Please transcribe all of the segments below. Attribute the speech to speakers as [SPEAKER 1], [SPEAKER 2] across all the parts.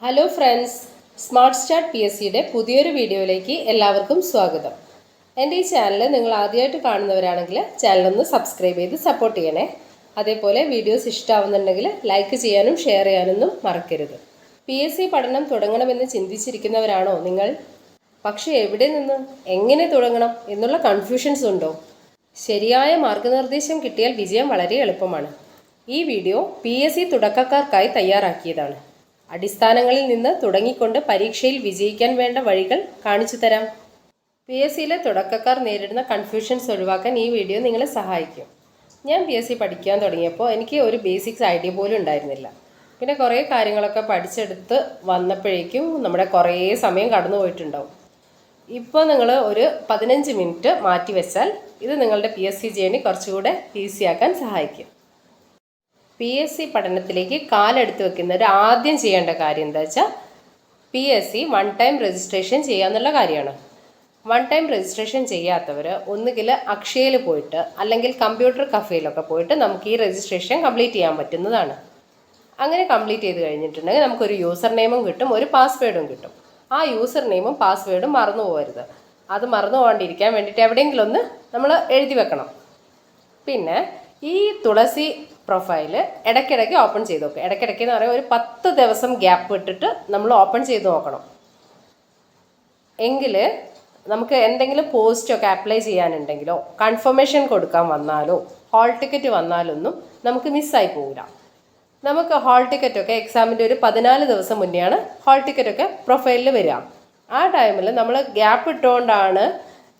[SPEAKER 1] Hello friends, smart start P S സിയുടെ പുതിയൊരു വീഡിയോയിലേക്ക് എല്ലാവർക്കും സ്വാഗതം. എൻ്റെ ഈ ചാനൽ നിങ്ങൾ ആദ്യമായിട്ട് കാണുന്നവരാണെങ്കിൽ ചാനലൊന്ന് സബ്സ്ക്രൈബ് ചെയ്ത് സപ്പോർട്ട് ചെയ്യണേ. അതേപോലെ വീഡിയോസ് ഇഷ്ടമാവുന്നുണ്ടെങ്കിൽ ലൈക്ക് ചെയ്യാനും ഷെയർ ചെയ്യാനൊന്നും മറക്കരുത്. പി എസ് സി പഠനം തുടങ്ങണമെന്ന് ചിന്തിച്ചിരിക്കുന്നവരാണോ നിങ്ങൾ? പക്ഷേ എവിടെ നിന്ന് എങ്ങനെ തുടങ്ങണം എന്നുള്ള കൺഫ്യൂഷൻസ് ഉണ്ടോ? ശരിയായ മാർഗനിർദ്ദേശം കിട്ടിയാൽ വിജയം വളരെ എളുപ്പമാണ്. ഈ വീഡിയോ പി എസ് സി തുടക്കക്കാർക്കായി തയ്യാറാക്കിയതാണ്. അടിസ്ഥാനങ്ങളിൽ നിന്ന് തുടങ്ങിക്കൊണ്ട് പരീക്ഷയിൽ വിജയിക്കാൻ വേണ്ട വഴികൾ കാണിച്ചു തരാം. പി എസ് സിയിലെ തുടക്കക്കാർ നേരിടുന്ന കൺഫ്യൂഷൻസ് ഒഴിവാക്കാൻ ഈ വീഡിയോ നിങ്ങളെ സഹായിക്കും. ഞാൻ പി എസ് സി പഠിക്കാൻ തുടങ്ങിയപ്പോൾ എനിക്ക് ഒരു ബേസിക്സ് ഐഡിയ പോലും ഉണ്ടായിരുന്നില്ല. പിന്നെ കുറേ കാര്യങ്ങളൊക്കെ പഠിച്ചെടുത്ത് വന്നപ്പോഴേക്കും നമ്മുടെ കുറേ സമയം കടന്നു പോയിട്ടുണ്ടാവും. ഇപ്പോൾ നിങ്ങൾ ഒരു 15 മിനിറ്റ് മാറ്റി വെച്ചാൽ ഇത് നിങ്ങളുടെ പി എസ് സി ജേണി കുറച്ചുകൂടെ ഈസിയാക്കാൻ സഹായിക്കും. പി എസ് സി പഠനത്തിലേക്ക് കാലെടുത്ത് വെക്കുന്നവർ ആദ്യം ചെയ്യേണ്ട കാര്യം എന്താ വെച്ചാൽ P S C one time registration ചെയ്യാന്നുള്ള കാര്യമാണ്. വൺ ടൈം രജിസ്ട്രേഷൻ ചെയ്യാത്തവർ ഒന്നുകിൽ അക്ഷയയിൽ പോയിട്ട് അല്ലെങ്കിൽ കമ്പ്യൂട്ടർ കഫേയിലൊക്കെ പോയിട്ട് നമുക്ക് ഈ രജിസ്ട്രേഷൻ കംപ്ലീറ്റ് ചെയ്യാൻ പറ്റുന്നതാണ്. അങ്ങനെ കംപ്ലീറ്റ് ചെയ്ത് കഴിഞ്ഞിട്ടുണ്ടെങ്കിൽ നമുക്കൊരു യൂസർ നെയിമും കിട്ടും, ഒരു പാസ്വേഡും കിട്ടും. ആ യൂസർ നെയിമും പാസ്വേഡും മറന്നു പോകരുത്. അത് മറന്നു പോകാണ്ടിരിക്കാൻ വേണ്ടിയിട്ട് എവിടെയെങ്കിലും ഒന്ന് നമ്മൾ എഴുതി വെക്കണം. പിന്നെ ഈ തുളസി പ്രൊഫൈല് ഇടയ്ക്കിടയ്ക്ക് ഓപ്പൺ ചെയ്ത് നോക്കുക. ഇടയ്ക്കിടയ്ക്ക് എന്ന് പറയുമ്പോൾ ഒരു 10 ദിവസം ഗ്യാപ്പ് ഇട്ടിട്ട് നമ്മൾ ഓപ്പൺ ചെയ്ത് നോക്കണം. എങ്കിൽ നമുക്ക് എന്തെങ്കിലും പോസ്റ്റൊക്കെ അപ്ലൈ ചെയ്യാനുണ്ടെങ്കിലോ കൺഫർമേഷൻ കൊടുക്കാൻ വന്നാലോ ഹാൾ ടിക്കറ്റ് വന്നാലൊന്നും നമുക്ക് മിസ്സായി പോകില്ല. നമുക്ക് ഹാൾ ടിക്കറ്റൊക്കെ എക്സാമിൻ്റെ ഒരു 14 ദിവസം മുന്നെയാണ് ഹാൾ ടിക്കറ്റൊക്കെ പ്രൊഫൈലിൽ വരിക. ആ ടൈമിൽ നമ്മൾ ഗ്യാപ്പ് ഇട്ടുകൊണ്ടാണ്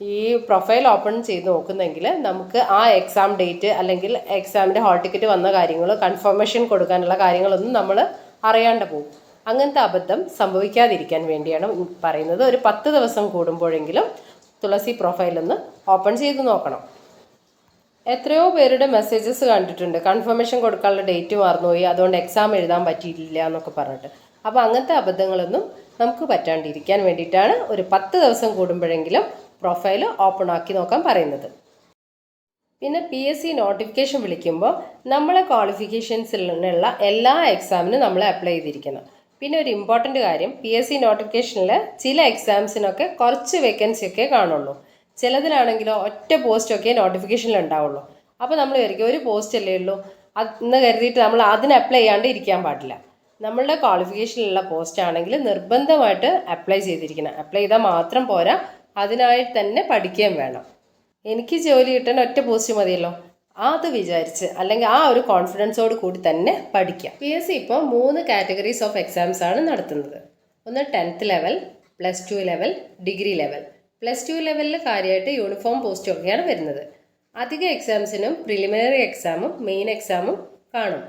[SPEAKER 1] ഈ പ്രൊഫൈൽ ഓപ്പൺ ചെയ്ത് നോക്കുന്നെങ്കിൽ നമുക്ക് ആ എക്സാം ഡേറ്റ് അല്ലെങ്കിൽ എക്സാമിൻ്റെ ഹാൾ ടിക്കറ്റ് വന്ന കാര്യങ്ങൾ കൺഫർമേഷൻ കൊടുക്കാനുള്ള കാര്യങ്ങളൊന്നും നമ്മൾ അറിയാണ്ട് പോകും. അങ്ങനത്തെ അബദ്ധം സംഭവിക്കാതിരിക്കാൻ വേണ്ടിയാണ് പറയുന്നത്. ഒരു 10 ദിവസം കൂടുമ്പോഴെങ്കിലും തുളസി പ്രൊഫൈലൊന്ന് ഓപ്പൺ ചെയ്ത് നോക്കണം. എത്രയോ പേരുടെ മെസ്സേജസ് കണ്ടിട്ടുണ്ട്, കൺഫർമേഷൻ കൊടുക്കാനുള്ള ഡേറ്റ് മറന്നുപോയി, അതുകൊണ്ട് എക്സാം എഴുതാൻ പറ്റിയിട്ടില്ല എന്നൊക്കെ പറഞ്ഞിട്ട്. അപ്പോൾ അങ്ങനത്തെ അബദ്ധങ്ങളൊന്നും നമുക്ക് പറ്റാണ്ടിരിക്കാൻ വേണ്ടിയിട്ടാണ് ഒരു 10 ദിവസം കൂടുമ്പോഴെങ്കിലും പ്രൊഫൈൽ ഓപ്പൺ ആക്കി നോക്കാൻ പറയുന്നത്. പിന്നെ പി എസ് സി നോട്ടിഫിക്കേഷൻ വിളിക്കുമ്പോൾ നമ്മളെ ക്വാളിഫിക്കേഷൻസിലുള്ള എല്ലാ എക്സാമിനും നമ്മൾ അപ്ലൈ ചെയ്തിരിക്കണം. പിന്നെ ഒരു ഇമ്പോർട്ടൻ്റ് കാര്യം, പി എസ് സി നോട്ടിഫിക്കേഷനിൽ ചില എക്സാംസിനൊക്കെ കുറച്ച് വേക്കൻസി ഒക്കെ കാണുള്ളൂ. ചിലതിലാണെങ്കിലോ ഒറ്റ പോസ്റ്റൊക്കെ നോട്ടിഫിക്കേഷനിൽ ഉണ്ടാവുള്ളൂ. അപ്പോൾ നമ്മൾ വിചാരിക്കും ഒരു പോസ്റ്റ് അല്ലേ ഉള്ളൂ എന്ന് കരുതിയിട്ട് നമ്മൾ അതിന് അപ്ലൈ ചെയ്യാണ്ട് ഇരിക്കാൻ പാടില്ല. നമ്മളുടെ ക്വാളിഫിക്കേഷനിലുള്ള പോസ്റ്റ് ആണെങ്കിൽ നിർബന്ധമായിട്ട് അപ്ലൈ ചെയ്തിരിക്കണം. അപ്ലൈ ചെയ്താൽ മാത്രം പോരാ, അതിനായി തന്നെ പഠിക്കുകയും വേണം. എനിക്ക് ജോലി കിട്ടാൻ ഒറ്റ പോസ്റ്റ് മതിയല്ലോ, അത് വിചാരിച്ച് അല്ലെങ്കിൽ ആ ഒരു കോൺഫിഡൻസോട് കൂടി തന്നെ പഠിക്കാം. പി എസ് സി ഇപ്പോൾ 3 കാറ്റഗറീസ് ഓഫ് എക്സാംസ് ആണ് നടത്തുന്നത്. ഒന്ന് 10th level, +2 level, degree level. +2 ലെവലിൽ കാര്യമായിട്ട് യൂണിഫോം പോസ്റ്റൊക്കെയാണ് വരുന്നത്. അധിക എക്സാംസിനും പ്രിലിമിനറി എക്സാമും മെയിൻ എക്സാമും കാണും.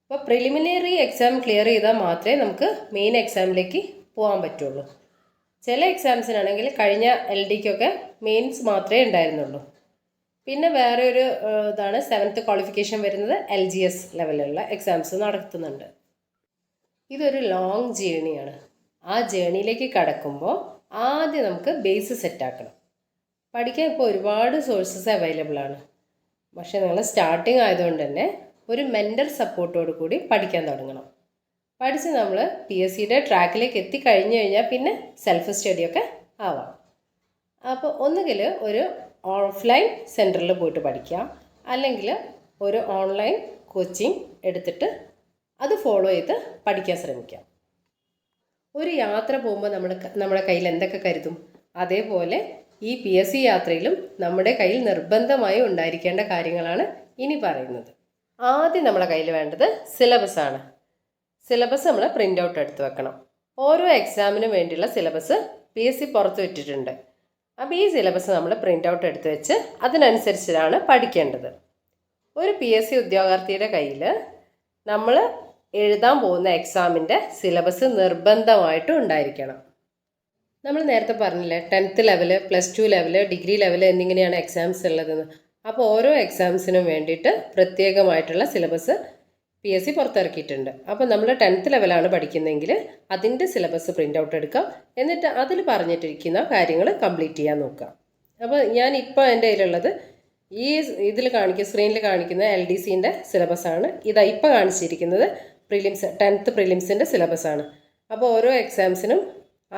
[SPEAKER 1] അപ്പോൾ പ്രിലിമിനറി എക്സാം ക്ലിയർ ചെയ്താൽ മാത്രമേ നമുക്ക് മെയിൻ എക്സാമിലേക്ക് പോകാൻ പറ്റുള്ളൂ. ചില എക്സാംസിനാണെങ്കിൽ കഴിഞ്ഞ LDക്കൊക്കെ മെയിൻസ് മാത്രമേ ഉണ്ടായിരുന്നുള്ളൂ. പിന്നെ വേറെ ഒരു ഇതാണ് 7th ക്വാളിഫിക്കേഷൻ വരുന്നത്, LGS ലെവലിലുള്ള എക്സാംസ് നടത്തുന്നുണ്ട്. ഇതൊരു ലോങ് ജേണിയാണ്. ആ ജേണിയിലേക്ക് കടക്കുമ്പോൾ ആദ്യം നമുക്ക് ബേസ് സെറ്റാക്കണം. പഠിക്കാൻ ഇപ്പോൾ ഒരുപാട് സോഴ്സസ് അവൈലബിൾ ആണ്. പക്ഷേ നിങ്ങൾ സ്റ്റാർട്ടിങ് ആയതുകൊണ്ട് തന്നെ ഒരു മെൻറ്റർ സപ്പോർട്ടോട് കൂടി പഠിക്കാൻ തുടങ്ങണം. പഠിച്ച് നമ്മൾ പി എസ് സിയുടെ ട്രാക്കിലേക്ക് എത്തിക്കഴിഞ്ഞു കഴിഞ്ഞാൽ പിന്നെ സെൽഫ് സ്റ്റഡിയൊക്കെ ആവാം. അപ്പോൾ ഒന്നുകിൽ ഒരു ഓഫ്ലൈൻ സെൻറ്ററിൽ പോയിട്ട് പഠിക്കാം, അല്ലെങ്കിൽ ഒരു ഓൺലൈൻ കോച്ചിങ് എടുത്തിട്ട് അത് ഫോളോ ചെയ്ത് പഠിക്കാൻ ശ്രമിക്കാം. ഒരു യാത്ര പോകുമ്പോൾ നമ്മുടെ കയ്യിൽ എന്തൊക്കെ കരുതും, അതേപോലെ ഈ പി എസ് സി യാത്രയിലും നമ്മുടെ കയ്യിൽ നിർബന്ധമായി ഉണ്ടായിരിക്കേണ്ട കാര്യങ്ങളാണ് ഇനി പറയുന്നത്. ആദ്യം നമ്മുടെ കയ്യിൽ വേണ്ടത് സിലബസാണ്. സിലബസ് നമ്മൾ പ്രിൻ്റ് ഔട്ട് എടുത്ത് വെക്കണം. ഓരോ എക്സാമിനും വേണ്ടിയുള്ള സിലബസ് പി എസ് സി പുറത്ത് വിട്ടിട്ടുണ്ട്. അപ്പോൾ ഈ സിലബസ് നമ്മൾ പ്രിൻ്റ് ഔട്ട് എടുത്ത് വെച്ച് അതിനനുസരിച്ചാണ് പഠിക്കേണ്ടത്. ഒരു പി എസ് സി ഉദ്യോഗാർത്ഥിയുടെ കയ്യിൽ നമ്മൾ എഴുതാൻ പോകുന്ന എക്സാമിൻ്റെ സിലബസ് നിർബന്ധമായിട്ടും ഉണ്ടായിരിക്കണം. നമ്മൾ നേരത്തെ പറഞ്ഞില്ലേ 10th level, +2 level, degree level എന്നിങ്ങനെയാണ് എക്സാംസ് ഉള്ളതെന്ന്. അപ്പോൾ ഓരോ എക്സാംസിനും വേണ്ടിയിട്ട് പ്രത്യേകമായിട്ടുള്ള സിലബസ് പി എസ് സി പുറത്തിറക്കിയിട്ടുണ്ട്. അപ്പോൾ നമ്മൾ 10th ലെവലാണ് പഠിക്കുന്നതെങ്കിൽ അതിൻ്റെ സിലബസ് പ്രിൻ്റ് ഔട്ട് എടുക്കാം. എന്നിട്ട് അതിൽ പറഞ്ഞിട്ടിരിക്കുന്ന കാര്യങ്ങൾ കംപ്ലീറ്റ് ചെയ്യാൻ നോക്കുക. അപ്പോൾ ഞാനിപ്പോൾ എൻ്റെ കയ്യിലുള്ളത് ഈ ഇതിൽ സ്ക്രീനിൽ കാണിക്കുന്ന LDCൻ്റെ സിലബസാണ്. ഇതാ ഇപ്പോൾ കാണിച്ചിരിക്കുന്നത് 10th പ്രിലിംസിൻ്റെ സിലബസാണ്. അപ്പോൾ ഓരോ എക്സാംസിനും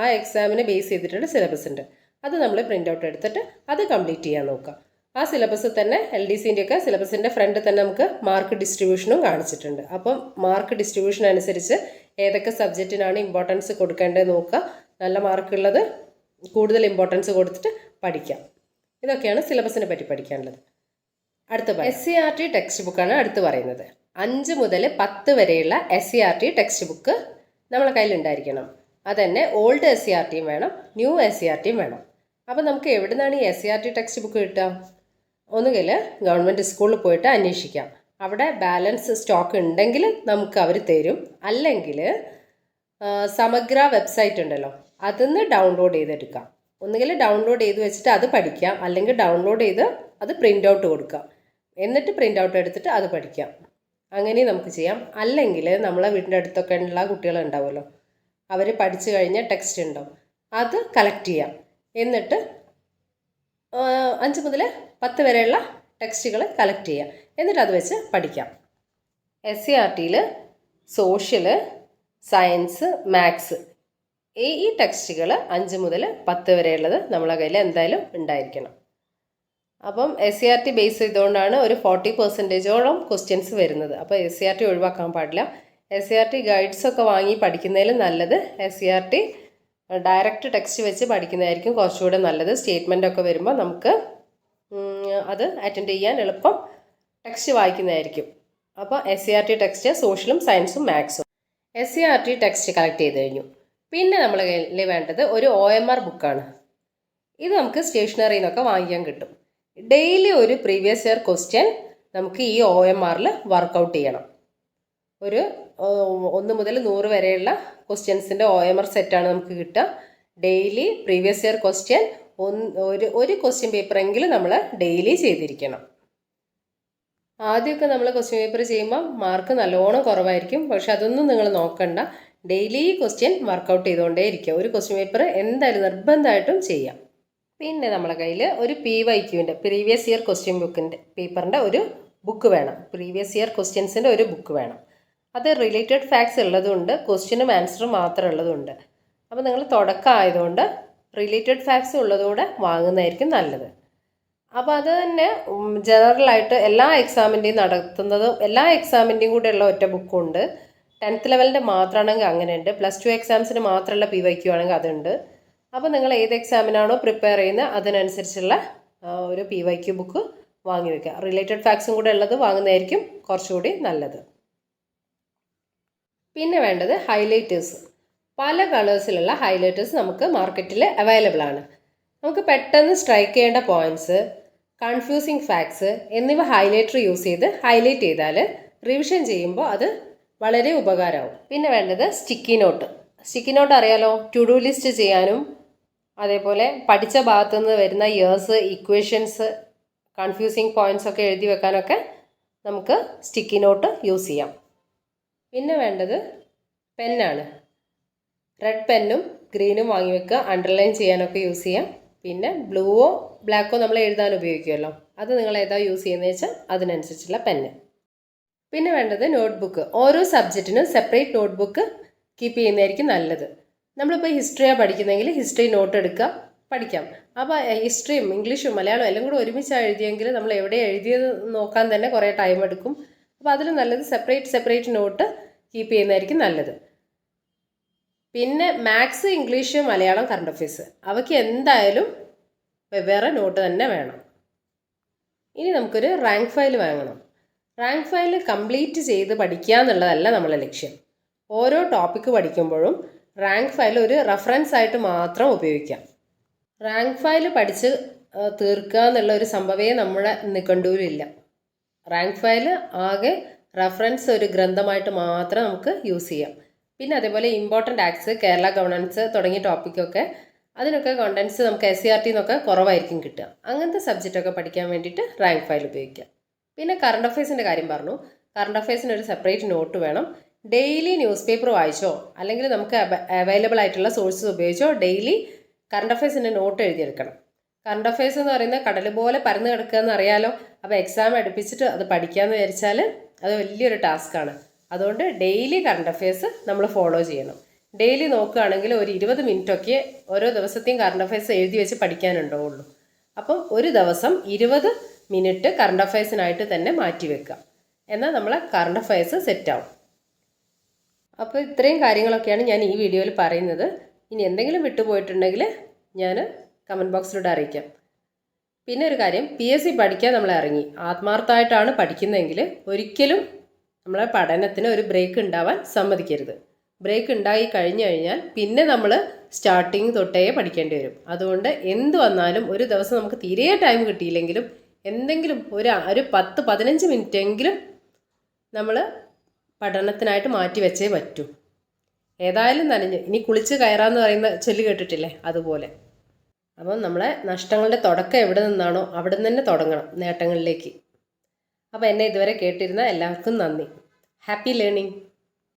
[SPEAKER 1] ആ എക്സാമിനെ ബേസ് ചെയ്തിട്ടുള്ള സിലബസ് ഉണ്ട്. അത് നമ്മൾ പ്രിൻ്റ് ഔട്ട് എടുത്തിട്ട് അത് കംപ്ലീറ്റ് ചെയ്യാൻ നോക്കുക. ആ സിലബസ് തന്നെ LDCൻ്റെ ഒക്കെ സിലബസിൻ്റെ ഫ്രണ്ടിൽ തന്നെ നമുക്ക് മാർക്ക് ഡിസ്ട്രിബ്യൂഷനും കാണിച്ചിട്ടുണ്ട്. അപ്പം മാർക്ക് ഡിസ്ട്രിബ്യൂഷൻ അനുസരിച്ച് ഏതൊക്കെ സബ്ജക്റ്റിനാണ് ഇമ്പോർട്ടൻസ് കൊടുക്കേണ്ടത് നോക്കുക. നല്ല മാർക്കുള്ളത് കൂടുതൽ ഇമ്പോർട്ടൻസ് കൊടുത്തിട്ട് പഠിക്കാം. ഇതൊക്കെയാണ് സിലബസിനെ പറ്റി പഠിക്കാനുള്ളത്. അടുത്ത SCERT ടെക്സ്റ്റ് ബുക്കാണ് അടുത്ത് പറയുന്നത്. 5 മുതൽ 10 വരെയുള്ള SCERT ടെക്സ്റ്റ് ബുക്ക് നമ്മളെ കയ്യിലുണ്ടായിരിക്കണം. അതന്നെ ഓൾഡ് SCERTയും വേണം, ന്യൂ SCERTയും വേണം. അപ്പോൾ നമുക്ക് എവിടെ നിന്നാണ് ഈ SCERT ടെക്സ്റ്റ് ബുക്ക് കിട്ടുക? ഒന്നുകിൽ ഗവൺമെൻറ് സ്കൂളിൽ പോയിട്ട് അന്വേഷിക്കാം. അവിടെ ബാലൻസ് സ്റ്റോക്ക് ഉണ്ടെങ്കിൽ നമുക്ക് അവർ തരും. അല്ലെങ്കിൽ സമഗ്ര വെബ്സൈറ്റ് ഉണ്ടല്ലോ, അതിന്ന് ഡൗൺലോഡ് ചെയ്തെടുക്കാം. ഒന്നുകിൽ ഡൗൺലോഡ് ചെയ്ത് വെച്ചിട്ട് അത് പഠിക്കാം, അല്ലെങ്കിൽ ഡൗൺലോഡ് ചെയ്ത് അത് പ്രിൻ്റ് ഔട്ട് കൊടുക്കാം. എന്നിട്ട് പ്രിൻ്റ് ഔട്ട് എടുത്തിട്ട് അത് പഠിക്കാം. അങ്ങനെ നമുക്ക് ചെയ്യാം. അല്ലെങ്കിൽ നമ്മളെ വീടിൻ്റെ അടുത്തൊക്കെ ഉള്ള കുട്ടികളുണ്ടാവുമല്ലോ, അവർ പഠിച്ചു കഴിഞ്ഞ ടെക്സ്റ്റ് ഉണ്ടാവും, അത് കളക്ട് ചെയ്യാം. എന്നിട്ട് 5 മുതൽ 10 വരെയുള്ള ടെക്സ്റ്റുകൾ കളക്ട് ചെയ്യാം. എന്നിട്ട് അത് വെച്ച് പഠിക്കാം. SCERTയിൽ സോഷ്യൽ, സയൻസ്, മാത്സ് ഈ ടെക്സ്റ്റുകൾ 5 മുതൽ 10 വരെയുള്ളത് നമ്മളെ കയ്യിൽ എന്തായാലും ഉണ്ടായിരിക്കണം. അപ്പം SCERT ബേസ് ചെയ്തുകൊണ്ടാണ് ഒരു 40%ഓളം ക്വസ്റ്റ്യൻസ് വരുന്നത്. അപ്പോൾ SCERT ഒഴിവാക്കാൻ പാടില്ല. SCERT ഗൈഡ്സൊക്കെ വാങ്ങി പഠിക്കുന്നതിലും നല്ലത് SCERT ഡയറക്റ്റ് ടെക്സ്റ്റ് വെച്ച് പഠിക്കുന്നതായിരിക്കും കുറച്ചുകൂടെ നല്ലത്. സ്റ്റേറ്റ്മെൻ്റ് ഒക്കെ വരുമ്പോൾ നമുക്ക് അത് അറ്റൻഡ് ചെയ്യാൻ എളുപ്പം ടെക്സ്റ്റ് വായിക്കുന്നതായിരിക്കും. അപ്പോൾ SCERT ടെക്സ്റ്റ് സോഷ്യലും സയൻസും മാത്സും. SCERT ടെക്സ്റ്റ് കളക്ട് ചെയ്ത് കഴിഞ്ഞു. പിന്നെ നമ്മൾ കയ്യിൽ വേണ്ടത് ഒരു OMR ബുക്കാണ്. ഇത് നമുക്ക് സ്റ്റേഷനറിയിൽ നിന്നൊക്കെ വാങ്ങിക്കാൻ കിട്ടും. ഡെയിലി ഒരു പ്രീവിയസ് ഇയർ ക്വസ്റ്റ്യൻ നമുക്ക് ഈ OMRൽ വർക്കൗട്ട് ചെയ്യണം. ഒരു 1 മുതൽ 100 വരെയുള്ള ക്വസ്റ്റ്യൻസിൻ്റെ OMR സെറ്റാണ് നമുക്ക് കിട്ടുക. ഡെയിലി പ്രീവിയസ് ഇയർ ക്വസ്റ്റ്യൻ ഒരു ക്വസ്റ്റ്യൻ പേപ്പറെങ്കിലും നമ്മൾ ഡെയിലി ചെയ്തിരിക്കണം. ആദ്യമൊക്കെ നമ്മൾ ക്വസ്റ്റ്യൻ പേപ്പർ ചെയ്യുമ്പോൾ മാർക്ക് നല്ലോണം കുറവായിരിക്കും. പക്ഷെ അതൊന്നും നിങ്ങൾ നോക്കണ്ട. ഡെയിലി ക്വസ്റ്റ്യൻ വർക്കൗട്ട് ചെയ്തുകൊണ്ടേ ഇരിക്കുക. ഒരു ക്വസ്റ്റ്യൻ പേപ്പർ എന്തായാലും നിർബന്ധമായിട്ടും ചെയ്യാം. പിന്നെ നമ്മളെ കയ്യിൽ ഒരു PYQൻ്റെ പ്രീവിയസ് ഇയർ ക്വസ്റ്റ്യൻ പേപ്പറിൻ്റെ ഒരു ബുക്ക് വേണം. പ്രീവിയസ് ഇയർ ക്വസ്റ്റ്യൻസിൻ്റെ ഒരു ബുക്ക് വേണം. അത് റിലേറ്റഡ് ഫാക്ട്സ് ഉള്ളതുകൊണ്ട് ക്വസ്റ്റ്യനും ആൻസറും മാത്രം ഉള്ളതുണ്ട്. അപ്പോൾ നിങ്ങൾ തുടക്കം ആയതുകൊണ്ട് റിലേറ്റഡ് ഫാക്ട്സ് ഉള്ളതുകൂടെ വാങ്ങുന്നതായിരിക്കും നല്ലത്. അപ്പോൾ അത് തന്നെ ജനറലായിട്ട് എല്ലാ എക്സാമിൻ്റെയും നടത്തുന്നതും എല്ലാ എക്സാമിൻ്റെയും കൂടെ ഉള്ള ഒറ്റ ബുക്കുണ്ട്. 10th ലെവലിൻ്റെ മാത്രമാണെങ്കിൽ അങ്ങനെയുണ്ട്. +2 എക്സാംസിന് മാത്രമുള്ള PYQ ആണെങ്കിൽ അതുണ്ട്. അപ്പോൾ നിങ്ങൾ ഏത് എക്സാമിനാണോ പ്രിപ്പയർ ചെയ്യുന്നത് അതിനനുസരിച്ചുള്ള ഒരു PYQ ബുക്ക് വാങ്ങി വയ്ക്കുക. റിലേറ്റഡ് ഫാക്ട്സും കൂടെ ഉള്ളത് വാങ്ങുന്നതായിരിക്കും കുറച്ചുകൂടി നല്ലത്. പിന്നെ വേണ്ടത് ഹൈലൈറ്റേഴ്സ്. പല കളേഴ്സിലുള്ള ഹൈലൈറ്റേഴ്സ് നമുക്ക് മാർക്കറ്റിൽ അവൈലബിൾ ആണ്. നമുക്ക് പെട്ടെന്ന് സ്ട്രൈക്ക് ചെയ്യേണ്ട പോയിൻറ്റ്സ്, കൺഫ്യൂസിങ് ഫാക്ട്സ് എന്നിവ ഹൈലൈറ്റർ യൂസ് ചെയ്ത് ഹൈലൈറ്റ് ചെയ്താൽ റിവിഷൻ ചെയ്യുമ്പോൾ അത് വളരെ ഉപകാരമാവും. പിന്നെ വേണ്ടത് സ്റ്റിക്കി നോട്ട്. സ്റ്റിക്കി നോട്ട് അറിയാലോ, ടു ഡു ലിസ്റ്റ് ചെയ്യാനും അതേപോലെ പഠിച്ച ഭാഗത്തു നിന്ന് വരുന്ന ഇയേഴ്സ്, ഇക്വേഷൻസ്, കൺഫ്യൂസിങ് പോയിൻറ്റ്സ് ഒക്കെ എഴുതി വെക്കാനൊക്കെ നമുക്ക് സ്റ്റിക്കി നോട്ട് യൂസ് ചെയ്യാം. പിന്നെ വേണ്ടത് പെന്നാണ്. റെഡ് പെന്നും ഗ്രീനും വാങ്ങി വെക്കുക. അണ്ടർലൈൻ ചെയ്യാനൊക്കെ യൂസ് ചെയ്യാം. പിന്നെ ബ്ലൂവോ ബ്ലാക്കോ നമ്മൾ എഴുതാൻ ഉപയോഗിക്കുമല്ലോ, അത് നിങ്ങൾ ഏതാ യൂസ് ചെയ്യുന്നത് വെച്ചാൽ അതിനനുസരിച്ചുള്ള പെന്ന്. പിന്നെ വേണ്ടത് നോട്ട്ബുക്ക്. ഓരോ സബ്ജക്റ്റിനും സെപ്പറേറ്റ് നോട്ട്ബുക്ക് കീപ്പ് ചെയ്യുന്നതായിരിക്കും നല്ലത്. നമ്മളിപ്പോൾ ഹിസ്റ്ററിയാണ് പഠിക്കുന്നതെങ്കിൽ ഹിസ്റ്ററി നോട്ട് എടുക്കുക, പഠിക്കാം. അപ്പോൾ ഹിസ്റ്ററിയും ഇംഗ്ലീഷും മലയാളവും എല്ലാം കൂടെ ഒരുമിച്ചാണ് എഴുതിയെങ്കിൽ നമ്മൾ എവിടെ എഴുതിയത് നോക്കാൻ തന്നെ കുറേ ടൈം എടുക്കും. അപ്പോൾ അതിൽ നല്ലത് സെപ്പറേറ്റ് നോട്ട് കീപ്പ് ചെയ്യുന്നതായിരിക്കും നല്ലത്. പിന്നെ maths, English, Malayalam, current affairs അവയ്ക്ക് എന്തായാലും വെവ്വേറെ നോട്ട് തന്നെ വേണം. ഇനി നമുക്കൊരു റാങ്ക് ഫയൽ വാങ്ങണം. റാങ്ക് ഫയൽ കംപ്ലീറ്റ് ചെയ്ത് പഠിക്കുക എന്നുള്ളതല്ല നമ്മളെ ലക്ഷ്യം. ഓരോ ടോപ്പിക്ക് പഠിക്കുമ്പോഴും റാങ്ക് ഫയൽ ഒരു റെഫറൻസ് ആയിട്ട് മാത്രം ഉപയോഗിക്കാം. റാങ്ക് ഫയൽ പഠിച്ച് തീർക്കുക എന്നുള്ള ഒരു സംഭവമേ നമ്മുടെ നിഘണ്ടുവിലില്ല. റാങ്ക് ഫയൽ ആകെ റെഫറൻസ് ഒരു ഗ്രന്ഥമായിട്ട് മാത്രം നമുക്ക് യൂസ് ചെയ്യാം. പിന്നെ അതേപോലെ ഇമ്പോർട്ടൻ്റ് ആക്ട്സ്, കേരള ഗവർണൻസ് തുടങ്ങിയ ടോപ്പിക്കൊക്കെ അതിനൊക്കെ കണ്ടൻസ് നമുക്ക് SCERT എന്നൊക്കെ കുറവായിരിക്കും കിട്ടുക. അങ്ങനത്തെ സബ്ജക്റ്റൊക്കെ പഠിക്കാൻ വേണ്ടിയിട്ട് റാങ്ക് ഫയൽ ഉപയോഗിക്കാം. പിന്നെ കറണ്ട് അഫയേഴ്സിൻ്റെ കാര്യം പറഞ്ഞു. കറണ്ട് അഫയേഴ്സിന് ഒരു സെപ്പറേറ്റ് നോട്ട് വേണം. ഡെയിലി ന്യൂസ് പേപ്പർ വായിച്ചോ അല്ലെങ്കിൽ നമുക്ക് അവൈലബിൾ ആയിട്ടുള്ള സോഴ്സസ് ഉപയോഗിച്ചോ ഡെയിലി കറണ്ട് അഫയേഴ്സിൻ്റെ നോട്ട് എഴുതിയെടുക്കണം. കറണ്ട് അഫയേഴ്സ് എന്ന് പറയുന്നത് കടൽ പോലെ പരന്ന് കിടക്കുക എന്ന് അറിയാലോ. അപ്പോൾ എക്സാം അടുപ്പിച്ചിട്ട് അത് പഠിക്കാമെന്ന് വിചാരിച്ചാൽ അത് വലിയൊരു ടാസ്ക്കാണ്. അതുകൊണ്ട് ഡെയിലി കറണ്ട് അഫയേഴ്സ് നമ്മൾ ഫോളോ ചെയ്യണം. ഡെയിലി നോക്കുകയാണെങ്കിൽ ഒരു 20 മിനിറ്റൊക്കെ ഓരോ ദിവസത്തെയും കറണ്ട് അഫയേഴ്സ് എഴുതി വെച്ച് പഠിക്കാനുണ്ടാവുള്ളൂ. അപ്പം ഒരു ദിവസം 20 മിനിറ്റ് കറണ്ട് അഫയേഴ്സിനായിട്ട് തന്നെ മാറ്റി വെക്കുക. എന്നാൽ നമ്മളെ കറണ്ട് അഫയേഴ്സ് സെറ്റാവും. അപ്പോൾ ഇത്രയും കാര്യങ്ങളൊക്കെയാണ് ഞാൻ ഈ വീഡിയോയിൽ പറയുന്നത്. ഇനി എന്തെങ്കിലും വിട്ടുപോയിട്ടുണ്ടെങ്കിൽ ഞാൻ കമൻറ്റ് ബോക്സിലൂടെ അറിയിക്കാം. പിന്നെ ഒരു കാര്യം, PSC പഠിക്കാൻ നമ്മൾ ഇറങ്ങി ആത്മാർത്ഥമായിട്ടാണ് പഠിക്കുന്നതെങ്കിൽ ഒരിക്കലും നമ്മളെ പഠനത്തിന് ഒരു ബ്രേക്ക് ഉണ്ടാവാൻ സമ്മതിക്കരുത്. ബ്രേക്ക് ഉണ്ടായി കഴിഞ്ഞു കഴിഞ്ഞാൽ പിന്നെ നമ്മൾ സ്റ്റാർട്ടിങ് തൊട്ടേ പഠിക്കേണ്ടി വരും. അതുകൊണ്ട് എന്ത് വന്നാലും ഒരു ദിവസം നമുക്ക് തീരെ ടൈം കിട്ടിയില്ലെങ്കിലും എന്തെങ്കിലും ഒരു 10-15 മിനിറ്റെങ്കിലും നമ്മൾ പഠനത്തിനായിട്ട് മാറ്റി വെച്ചേ പറ്റൂ. ഏതായാലും നനഞ്ഞ് ഇനി കുളിച്ച് കയറാമെന്ന് പറയുന്ന ചൊല്ല് കേട്ടിട്ടില്ലേ, അതുപോലെ. അപ്പം നമ്മളെ നഷ്ടങ്ങളുടെ തുടക്കം എവിടെ നിന്നാണോ അവിടെ നിന്ന് തന്നെ തുടങ്ങണം നേട്ടങ്ങളിലേക്ക്. അപ്പോൾ എന്നെ ഇതുവരെ കേട്ടിരുന്ന എല്ലാവർക്കും നന്ദി. Happy learning.